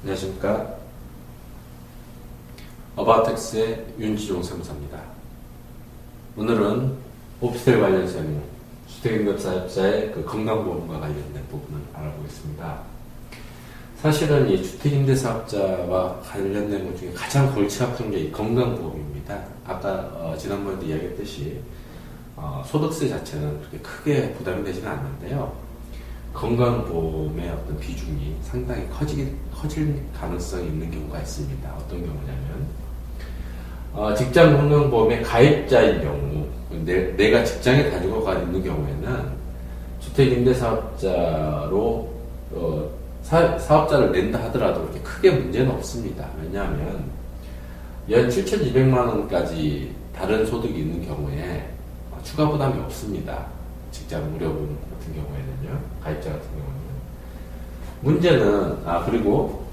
안녕하십니까. 어바웃텍스의 윤지종 세무사입니다. 오늘은 오피스텔 관련 세무, 주택임대 사업자의 건강보험과 관련된 부분을 알아보겠습니다. 사실은 이 주택임대 사업자와 관련된 것 중에 가장 골치 아픈 게 이 건강보험입니다. 아까 지난번에도 이야기했듯이 소득세 자체는 그렇게 크게 부담이 되지는 않는데요. 건강보험의 어떤 비중이 상당히 커질 가능성이 있는 경우가 있습니다. 어떤 경우냐면 직장 건강보험의 가입자인 경우, 내가 직장에 다니고 있는 경우에는 주택임대사업자로 사업자를 낸다 하더라도 그렇게 크게 문제는 없습니다. 왜냐하면 연 7,200만 원까지 다른 소득이 있는 경우에 추가 부담이 없습니다. 직장 의료보험 같은 경우에는요, 가입자 같은 경우는. 문제는, 그리고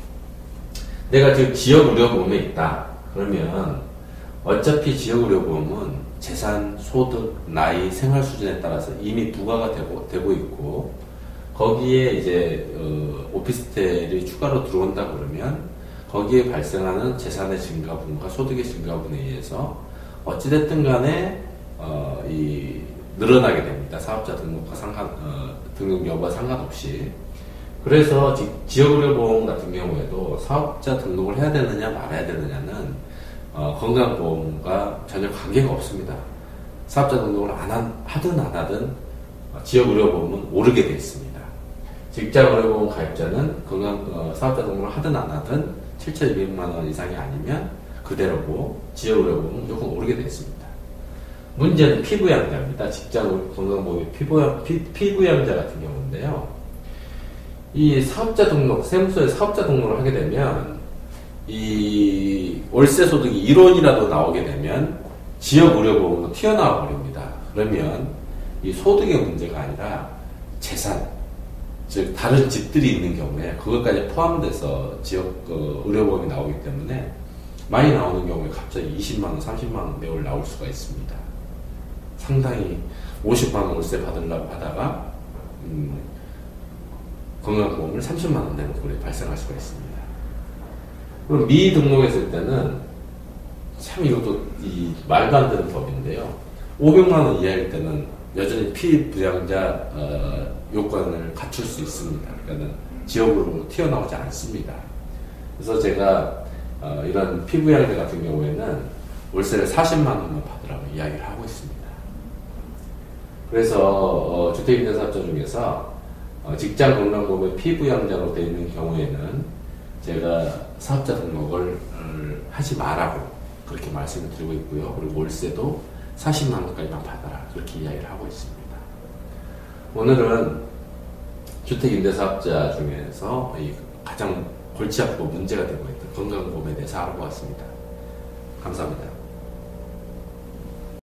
내가 지금 지역의료보험에 있다. 그러면 어차피 지역의료보험은 재산, 소득, 나이, 생활 수준에 따라서 이미 부과가 되고 있고, 거기에 이제, 오피스텔이 추가로 들어온다 그러면 거기에 발생하는 재산의 증가분과 소득의 증가분에 의해서 어찌됐든 간에, 늘어나게 됩니다. 사업자 등록과 등록 여부와 상관없이. 그래서 지역의료보험 같은 경우에도 사업자 등록을 해야 되느냐 말아야 되느냐는 건강보험과 전혀 관계가 없습니다. 사업자 등록을 하든 안 하든 지역의료보험은 오르게 되어 있습니다. 직장의료보험 가입자는 사업자 등록을 하든 안 하든 7,200만 원 이상이 아니면 그대로고 지역의료보험은 무조건 오르게 되어 있습니다. 문제는 피부양자입니다. 직장 건강보험의 피부양자 같은 경우인데요. 이 사업자 등록, 세무서에 사업자 등록을 하게 되면 이 월세 소득이 1원이라도 나오게 되면 지역 의료보험으로 튀어나와 버립니다. 그러면 이 소득의 문제가 아니라 재산, 즉 다른 집들이 있는 경우에 그것까지 포함돼서 지역 의료보험이 나오기 때문에 많이 나오는 경우에 갑자기 20만 원, 30만 원 매월 나올 수가 있습니다. 상당히 50만 원 월세 받으려고 하다가 건강보험을 30만 원 내는 꼴이 발생할 수가 있습니다. 그럼 미등록했을 때는 참 이것도 말도 안 되는 법인데요. 500만 원 이하일 때는 여전히 피부양자 요건을 갖출 수 있습니다. 그러니까 지역으로 튀어나오지 않습니다. 그래서 제가 이런 피부양자 같은 경우에는 월세를 40만 원만 받으라고 이야기를 하고 있습니다. 그래서 주택임대사업자 중에서 직장 건강보험의 피부양자로 되어 있는 경우에는 제가 사업자 등록을 하지 말라고 그렇게 말씀을 드리고 있고요. 그리고 월세도 40만 원까지만 받아라 그렇게 이야기를 하고 있습니다. 오늘은 주택임대사업자 중에서 가장 골치 아프고 문제가 되고 있던 건강보험에 대해서 알아보았습니다. 감사합니다.